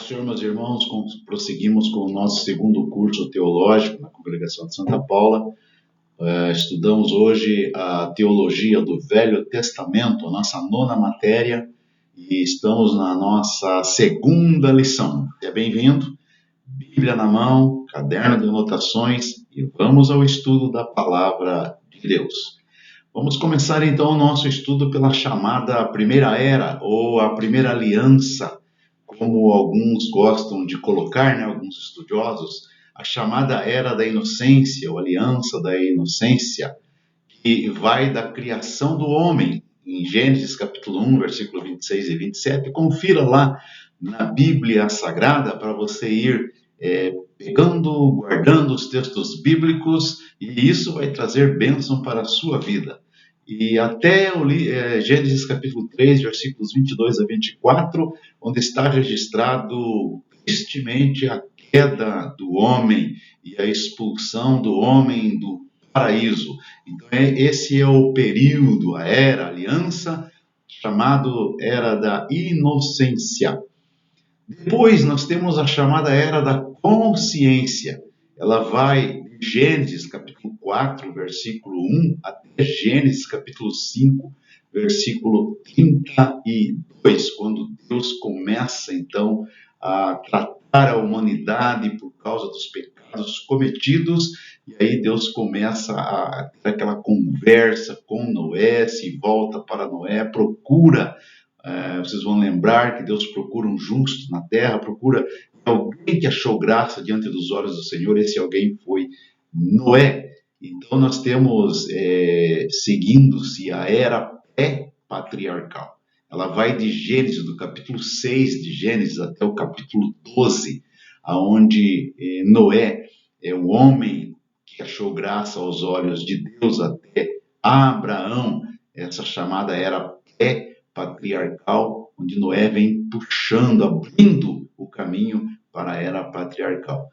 Senhor, meus irmãos, prosseguimos com o nosso segundo curso teológico na Congregação de Santa Paula. Estudamos hoje a teologia do Velho Testamento, a nossa nona matéria, e estamos na nossa segunda lição. Seja bem-vindo, Bíblia na mão, caderno de anotações, e vamos ao estudo da Palavra de Deus. Vamos começar então o nosso estudo pela chamada Primeira Era, ou a Primeira Aliança, como alguns gostam de colocar, alguns estudiosos, a chamada Era da Inocência, ou Aliança da Inocência, que vai da criação do homem, em Gênesis capítulo 1, versículo 26 e 27. Confira lá na Bíblia Sagrada para você ir pegando, guardando os textos bíblicos, e isso vai trazer bênção para a sua vida. E até Gênesis capítulo 3, versículos 22 a 24, onde está registrado tristemente a queda do homem e a expulsão do homem do paraíso. Então esse é o período, a era, a aliança, chamado Era da Inocência. Depois nós temos a chamada Era da Consciência. Ela vai de Gênesis capítulo 4, versículo 1, até Gênesis capítulo 5, versículo 32, quando Deus começa então a tratar a humanidade por causa dos pecados cometidos, e aí Deus começa a ter aquela conversa com Noé, se volta para Noé, procura. Vocês vão lembrar que Deus procura um justo na terra, procura alguém que achou graça diante dos olhos do Senhor. Esse alguém foi Noé. Então nós temos, seguindo-se a era pré-patriarcal. Ela vai de Gênesis, do capítulo 6 de Gênesis até o capítulo 12, onde Noé é o homem que achou graça aos olhos de Deus, até Abraão, essa chamada era pré-patriarcal, onde Noé vem puxando, abrindo o caminho para a era patriarcal.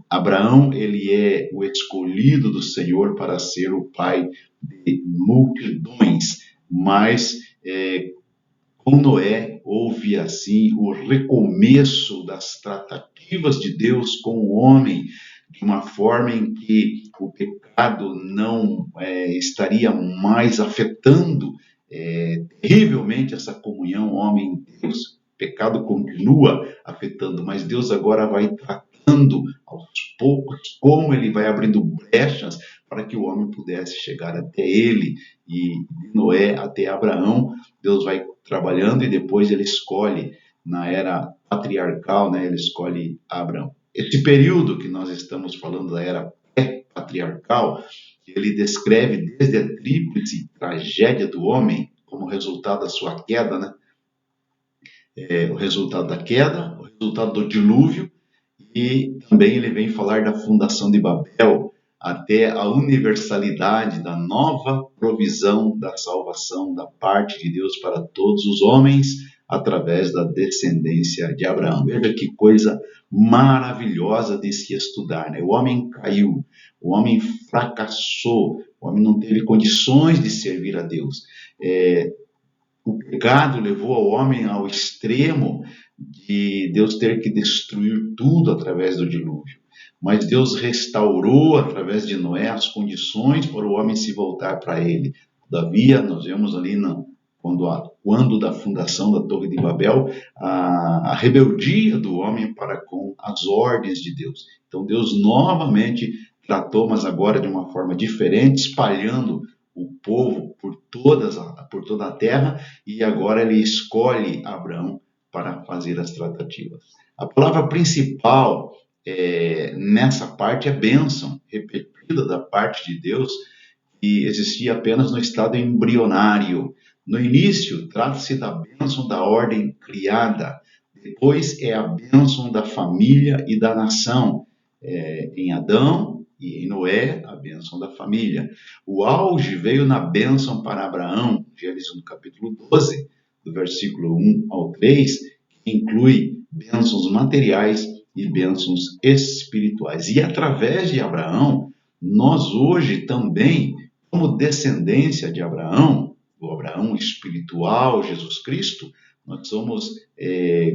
Abraão, ele é o escolhido do Senhor para ser o pai de multidões, mas com Noé houve assim o recomeço das tratativas de Deus com o homem, de uma forma em que o pecado não estaria mais afetando terrivelmente essa comunhão homem-Deus. O pecado continua afetando, mas Deus agora vai tratando aos poucos como ele vai abrindo brechas para que o homem pudesse chegar até ele, e de Noé até Abraão, Deus vai trabalhando e depois ele escolhe, na era patriarcal, ele escolhe Abraão. Esse período que nós estamos falando da era pré-patriarcal, ele descreve desde a tríplice tragédia do homem, como resultado da sua queda, o resultado da queda, o resultado do dilúvio, e também ele vem falar da fundação de Babel, até a universalidade da nova provisão da salvação da parte de Deus para todos os homens, através da descendência de Abraão. Veja que coisa maravilhosa de se estudar, O homem caiu, o homem fracassou, o homem não teve condições de servir a Deus. O pecado levou ao homem ao extremo de Deus ter que destruir tudo através do dilúvio. Mas Deus restaurou, através de Noé, as condições para o homem se voltar para ele. Todavia, nós vemos ali, quando da fundação da Torre de Babel, a rebeldia do homem para com as ordens de Deus. Então Deus novamente tratou, mas agora de uma forma diferente, espalhando o povo por toda a terra, e agora ele escolhe Abraão para fazer as tratativas. A palavra principal nessa parte é bênção, repetida da parte de Deus, que existia apenas no estado embrionário. No início, trata-se da bênção da ordem criada, depois é a bênção da família e da nação. Em Adão e em Noé, a bênção da família. O auge veio na bênção para Abraão, Gênesis no capítulo 12, do versículo 1 ao 3, que inclui bênçãos materiais e bênçãos espirituais. E através de Abraão, nós hoje também, como descendência de Abraão, o Abraão espiritual, Jesus Cristo, nós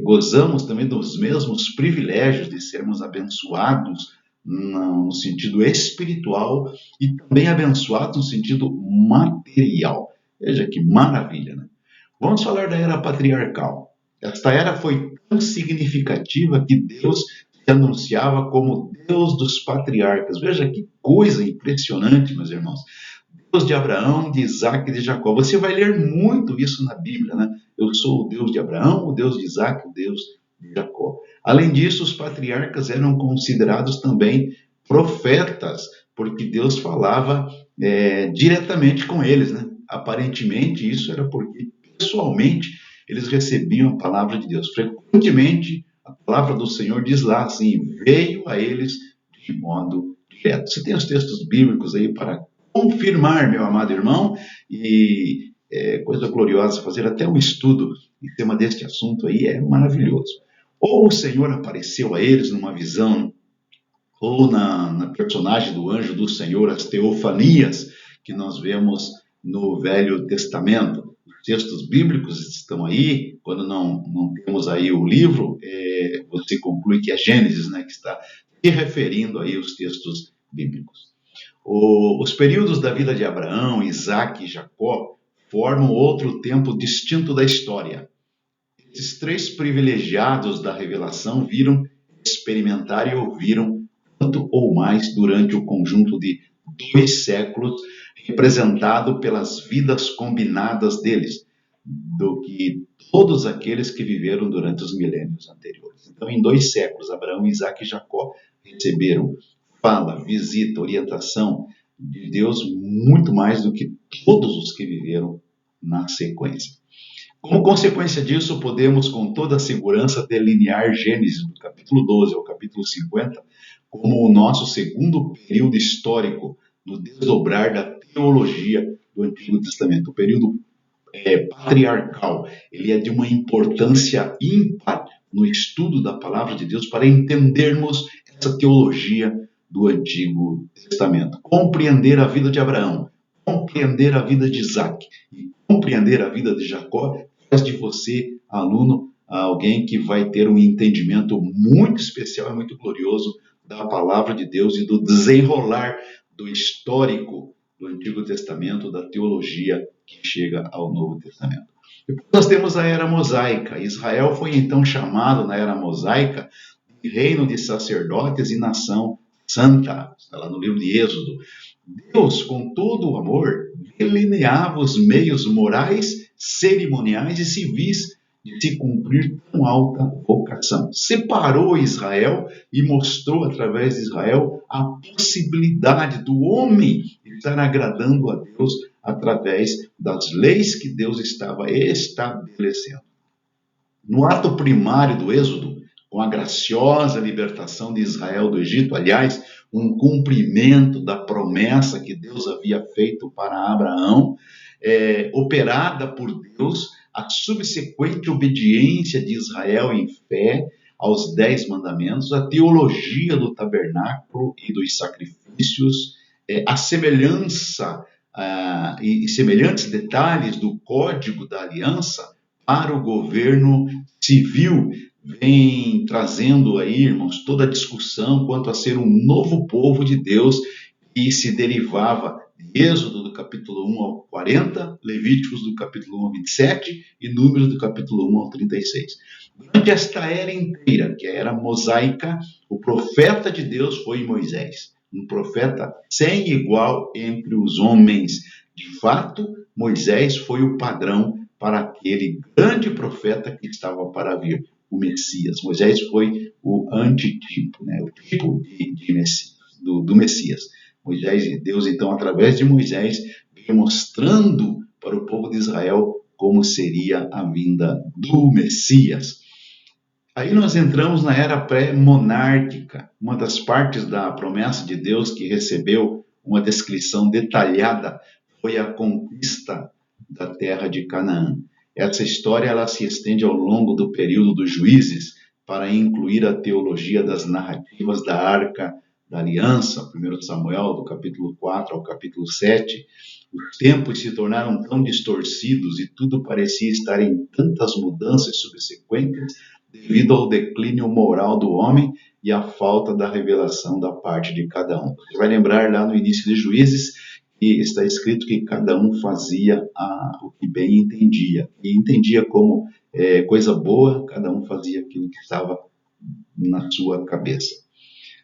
gozamos também dos mesmos privilégios de sermos abençoados no sentido espiritual e também abençoados no sentido material. Veja que maravilha, né? Vamos falar da era patriarcal. Esta era foi tão significativa que Deus se anunciava como Deus dos patriarcas. Veja que coisa impressionante, meus irmãos. Deus de Abraão, de Isaac e de Jacó. Você vai ler muito isso na Bíblia, né? Eu sou o Deus de Abraão, o Deus de Isaac, o Deus de Jacó. Além disso, os patriarcas eram considerados também profetas, porque Deus falava diretamente com eles, né? Aparentemente, isso era porque, pessoalmente, eles recebiam a palavra de Deus. Frequentemente, a palavra do Senhor diz lá assim, veio a eles de modo direto. Você tem os textos bíblicos aí para confirmar, meu amado irmão, e coisa gloriosa, fazer até um estudo em cima deste assunto aí é maravilhoso. Ou o Senhor apareceu a eles numa visão, ou na personagem do anjo do Senhor, as teofanias que nós vemos no Velho Testamento. Os textos bíblicos estão aí, quando não temos aí o livro, você conclui que é Gênesis, né, que está se referindo aí aos textos bíblicos. Os períodos da vida de Abraão, Isaac e Jacó formam outro tempo distinto da história. Esses três privilegiados da revelação viram, experimentaram e ouviram tanto ou mais durante o conjunto de 2 séculos, representado pelas vidas combinadas deles, do que todos aqueles que viveram durante os milênios anteriores. Então, em 2 séculos, Abraão, Isaac e Jacó receberam fala, visita, orientação de Deus muito mais do que todos os que viveram na sequência. Como consequência disso, podemos com toda a segurança delinear Gênesis, do capítulo 12 ao capítulo 50, como o nosso segundo período histórico no desdobrar da teologia do Antigo Testamento. O período patriarcal, ele é de uma importância ímpar no estudo da palavra de Deus para entendermos essa teologia do Antigo Testamento. Compreender a vida de Abraão, compreender a vida de Isaac e compreender a vida de Jacó faz de você, aluno, alguém que vai ter um entendimento muito especial e muito glorioso da palavra de Deus e do desenrolar do histórico do Antigo Testamento, da teologia que chega ao Novo Testamento. Depois nós temos a Era Mosaica. Israel foi então chamado na Era Mosaica de reino de sacerdotes e nação santa. Está lá no livro de Êxodo. Deus, com todo o amor, delineava os meios morais, cerimoniais e civis de se cumprir tão alta vocação. Separou Israel e mostrou através de Israel a possibilidade do homem estar agradando a Deus através das leis que Deus estava estabelecendo. No ato primário do Êxodo, com a graciosa libertação de Israel do Egito, aliás, um cumprimento da promessa que Deus havia feito para Abraão, operada por Deus, a subsequente obediência de Israel em fé aos 10 mandamentos, a teologia do tabernáculo e dos sacrifícios, a semelhança e semelhantes detalhes do Código da Aliança para o governo civil, vem trazendo aí, irmãos, toda a discussão quanto a ser um novo povo de Deus que se derivava de Êxodo do capítulo 1 ao 40, Levíticos do capítulo 1 ao 27 e Números do capítulo 1 ao 36. Durante esta era inteira, que é a era mosaica, o profeta de Deus foi Moisés, um profeta sem igual entre os homens. De fato, Moisés foi o padrão para aquele grande profeta que estava para vir, o Messias. Moisés foi o antitipo, né? O tipo de Messias, do Messias. Moisés e Deus, então, através de Moisés, veio mostrando para o povo de Israel como seria a vinda do Messias. Aí nós entramos na era pré-monárquica, uma das partes da promessa de Deus que recebeu uma descrição detalhada foi a conquista da terra de Canaã. Essa história ela se estende ao longo do período dos juízes para incluir a teologia das narrativas da Arca da Aliança, 1 Samuel, do capítulo 4 ao capítulo 7, Os tempos se tornaram tão distorcidos e tudo parecia estar em tantas mudanças subsequentes devido ao declínio moral do homem e à falta da revelação da parte de cada um. Você vai lembrar lá no início de Juízes que está escrito que cada um fazia o que bem entendia. E entendia como coisa boa, cada um fazia aquilo que estava na sua cabeça.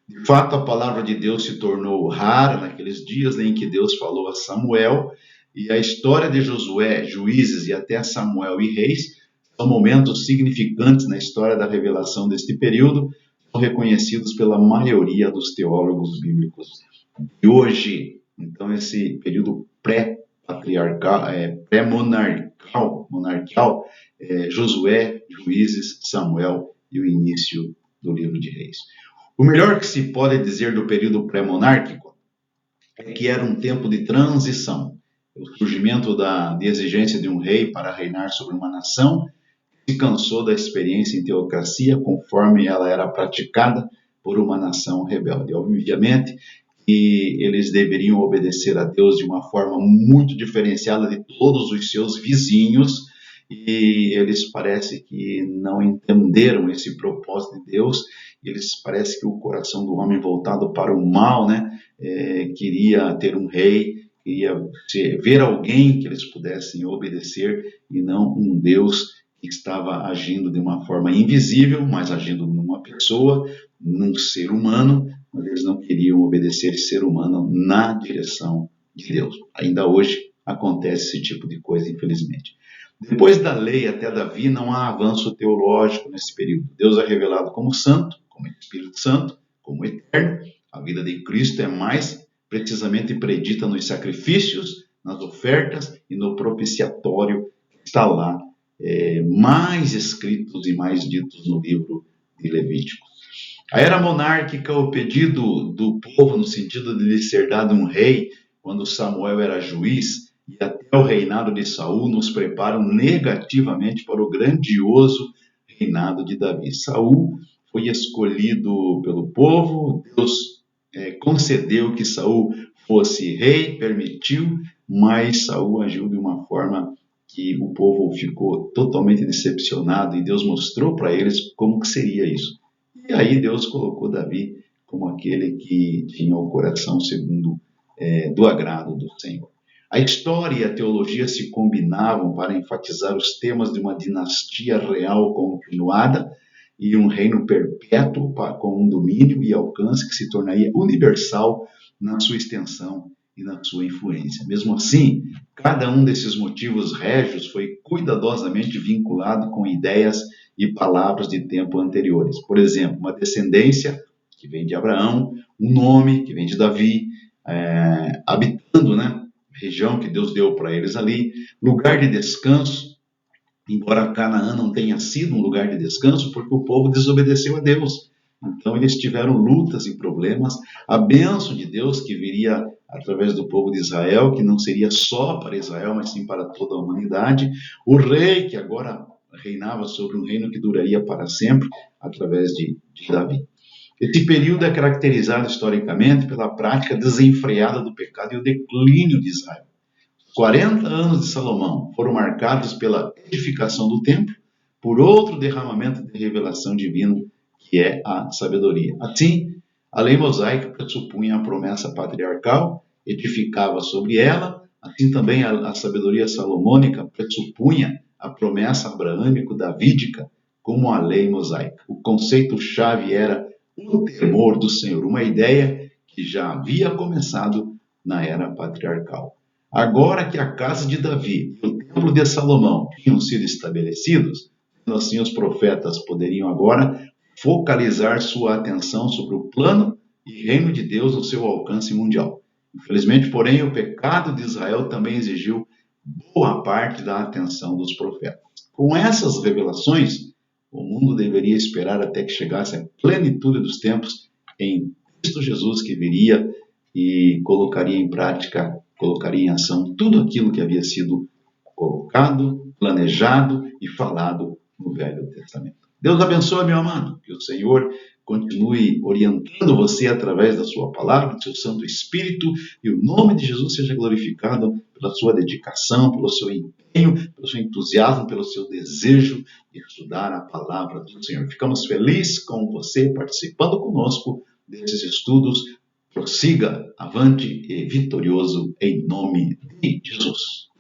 De fato, a palavra de Deus se tornou rara naqueles dias em que Deus falou a Samuel, e a história de Josué, Juízes e até Samuel e Reis são momentos significantes na história da revelação deste período, são reconhecidos pela maioria dos teólogos bíblicos. E hoje, então, esse período pré-patriarcal, pré-monarquial, Josué, Juízes, Samuel e o início do livro de Reis. O melhor que se pode dizer do período pré-monárquico é que era um tempo de transição. O surgimento de exigência de um rei para reinar sobre uma nação se cansou da experiência em teocracia conforme ela era praticada por uma nação rebelde. Obviamente que eles deveriam obedecer a Deus de uma forma muito diferenciada de todos os seus vizinhos, e eles parece que não entenderam esse propósito de Deus. Eles parece que o coração do homem voltado para o mal, queria ter um rei, queria ver alguém que eles pudessem obedecer e não um Deus que estava agindo de uma forma invisível, mas agindo numa pessoa, num ser humano, mas eles não queriam obedecer esse ser humano na direção de Deus. Ainda hoje acontece esse tipo de coisa, infelizmente. Depois da lei até Davi, não há avanço teológico nesse período. Deus é revelado como santo, como Espírito Santo, como eterno. A vida de Cristo é mais precisamente predita nos sacrifícios, nas ofertas e no propiciatório que está lá, mais escritos e mais ditos no livro de Levítico. A era monárquica, o pedido do povo no sentido de lhe ser dado um rei, quando Samuel era juiz, e até o reinado de Saul nos preparam negativamente para o grandioso reinado de Davi. Saul foi escolhido pelo povo, Deus concedeu que Saul fosse rei, permitiu, mas Saul agiu de uma forma que o povo ficou totalmente decepcionado e Deus mostrou para eles como que seria isso. E aí Deus colocou Davi como aquele que tinha o coração segundo do agrado do Senhor. A história e a teologia se combinavam para enfatizar os temas de uma dinastia real continuada e um reino perpétuo com um domínio e alcance que se tornaria universal na sua extensão e na sua influência. Mesmo assim, cada um desses motivos régios foi cuidadosamente vinculado com ideias e palavras de tempo anteriores. Por exemplo, uma descendência que vem de Abraão, um nome que vem de Davi, habitando, região que Deus deu para eles ali, lugar de descanso, embora Canaã não tenha sido um lugar de descanso, porque o povo desobedeceu a Deus. Então eles tiveram lutas e problemas, a bênção de Deus que viria através do povo de Israel, que não seria só para Israel, mas sim para toda a humanidade, o rei que agora reinava sobre um reino que duraria para sempre, através de Davi. Esse período é caracterizado historicamente pela prática desenfreada do pecado e o declínio de Israel. 40 anos de Salomão foram marcados pela edificação do templo, por outro derramamento de revelação divina, que é a sabedoria. Assim, a lei mosaica pressupunha a promessa patriarcal, edificava sobre ela, assim também a sabedoria salomônica pressupunha a promessa abraâmico-davídica como a lei mosaica. O conceito-chave era o temor do Senhor, uma ideia que já havia começado na era patriarcal. Agora que a casa de Davi e o templo de Salomão tinham sido estabelecidos, assim os profetas poderiam agora focalizar sua atenção sobre o plano e reino de Deus no seu alcance mundial. Infelizmente, porém, o pecado de Israel também exigiu boa parte da atenção dos profetas. Com essas revelações, o mundo deveria esperar até que chegasse a plenitude dos tempos em Cristo Jesus, que viria e colocaria em prática, colocaria em ação tudo aquilo que havia sido colocado, planejado e falado no Velho Testamento. Deus abençoe, meu amado, que o Senhor continue orientando você através da sua palavra, do seu Santo Espírito, e o nome de Jesus seja glorificado pela sua dedicação, pelo seu empenho, pelo seu entusiasmo, pelo seu desejo de estudar a palavra do Senhor. Ficamos felizes com você participando conosco desses estudos. Prossiga, avante e vitorioso em nome de Jesus.